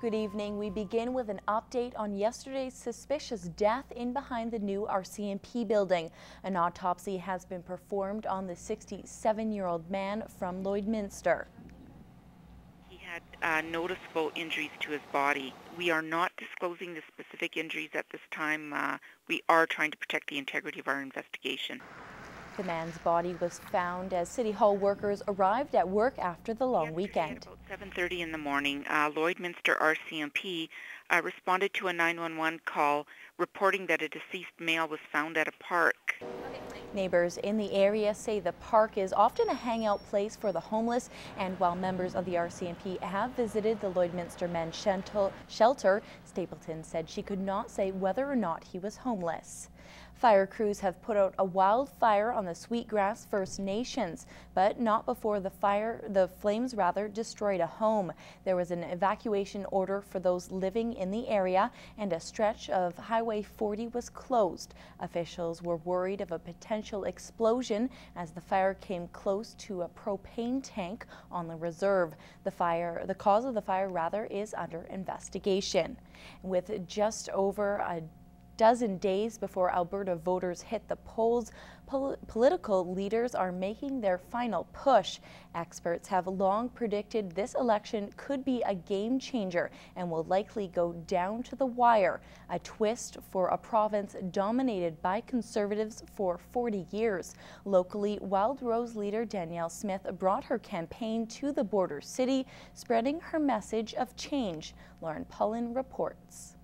Good evening. We begin with an update on yesterday's suspicious death in behind the new RCMP building. An autopsy has been performed on the 67-year-old man from Lloydminster. He had noticeable injuries to his body. We are not disclosing the specific injuries at this time. We are trying to protect the integrity of our investigation. The man's body was found as City Hall workers arrived at work after the long weekend. At about 7:30 in the morning, Lloydminster RCMP responded to a 911 call reporting that a deceased male was found at a park. Neighbors in the area say the park is often a hangout place for the homeless, and while members of the RCMP have visited the Lloydminster Men's Shelter, Stapleton said she could not say whether or not he was homeless. Fire crews have put out a wildfire on the Sweetgrass First Nations, but not before the flames destroyed a home. There was an evacuation order for those living in the area, and a stretch of Highway 40 was closed. Officials were worried of a potential explosion as the fire came close to a propane tank on the reserve. The cause of the fire is under investigation. With just over a dozen days before Alberta voters hit the polls, political leaders are making their final push. Experts have long predicted this election could be a game changer and will likely go down to the wire, a twist for a province dominated by Conservatives for 40 years. Locally, Wildrose leader Danielle Smith brought her campaign to the border city, spreading her message of change. Lauren Pullen reports.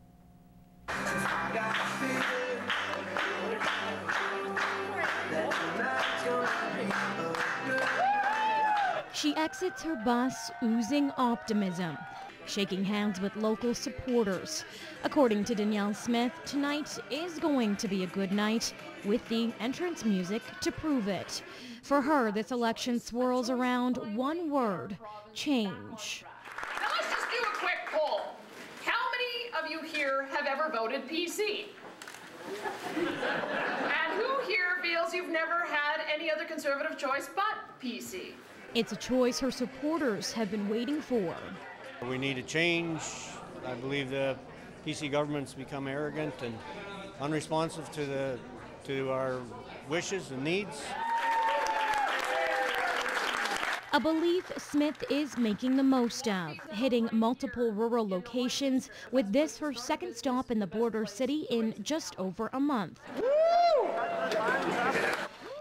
She exits her bus oozing optimism, shaking hands with local supporters. According to Danielle Smith, tonight is going to be a good night, with the entrance music to prove it. For her, this election swirls around one word: change. Now let's just do a quick poll. How many of you here have ever voted PC? And who here feels you've never had any other Conservative choice but PC? It's a choice her supporters have been waiting for. We need a change. I believe the PC government's become arrogant and unresponsive to our wishes and needs. A belief Smith is making the most of, hitting multiple rural locations, with this her second stop in the border city in just over a month.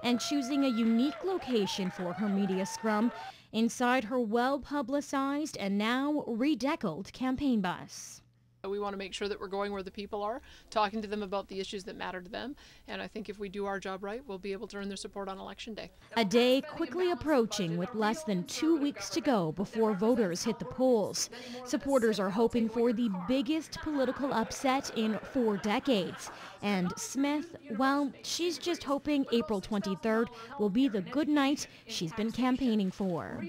And choosing a unique location for her media scrum inside her well-publicized and now redeckled campaign bus. We want to make sure that we're going where the people are, talking to them about the issues that matter to them, and I think if we do our job right, we'll be able to earn their support on Election Day. A day quickly approaching with less than 2 weeks to go before voters hit the polls. Supporters are hoping for the biggest political upset in 4 decades. And Smith, well, she's just hoping April 23rd will be the good night she's been campaigning for.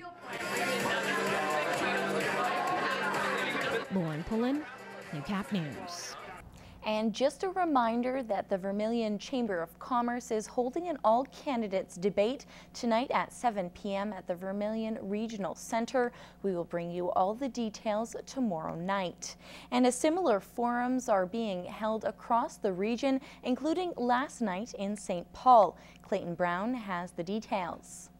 Lauren Pullen, Newcap News. And just a reminder that the Vermilion Chamber of Commerce is holding an all-candidates debate tonight at 7 p.m. at the Vermilion Regional Center. We will bring you all the details tomorrow night. And similar forums are being held across the region, including last night in St. Paul. Clayton Brown has the details.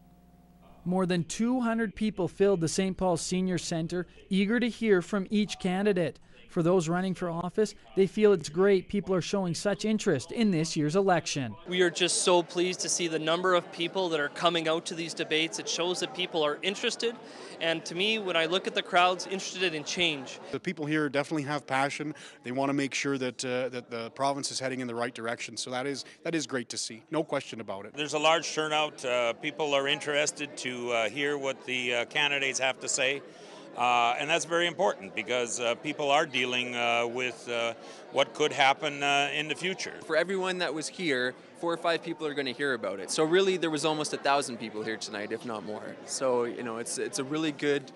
More than 200 people filled the St. Paul Senior Center, eager to hear from each candidate. For those running for office, they feel it's great people are showing such interest in this year's election. We are just so pleased to see the number of people that are coming out to these debates. It shows that people are interested, and to me, when I look at the crowds, interested in change. The people here definitely have passion. They want to make sure that that the province is heading in the right direction, so that is great to see, no question about it. There's a large turnout. People are interested to hear what the candidates have to say. And that's very important because people are dealing with what could happen in the future. For everyone that was here, 4 or 5 people are going to hear about it. So really there was almost 1,000 people here tonight, if not more. So, you know, it's a really good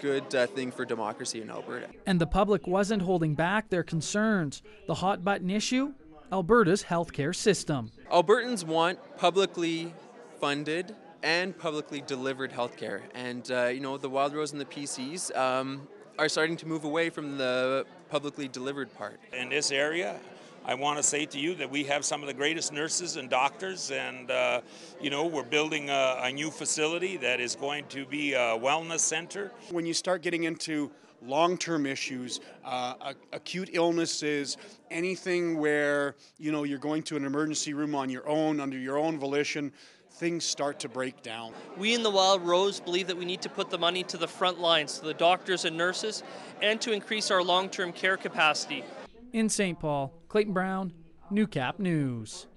thing for democracy in Alberta. And the public wasn't holding back their concerns. The hot button issue? Alberta's healthcare system. Albertans want publicly funded and publicly delivered healthcare, and you know, the Wildrose and the PCs are starting to move away from the publicly delivered part. In this area, I want to say to you that we have some of the greatest nurses and doctors, and we're building a new facility that is going to be a wellness center. When you start getting into long-term issues, acute illnesses, anything where you're going to an emergency room on your own, under your own volition, things start to break down. We in the Wildrose believe that we need to put the money to the front lines, to the doctors and nurses, and to increase our long-term care capacity. In St. Paul, Clayton Brown, Newcap News.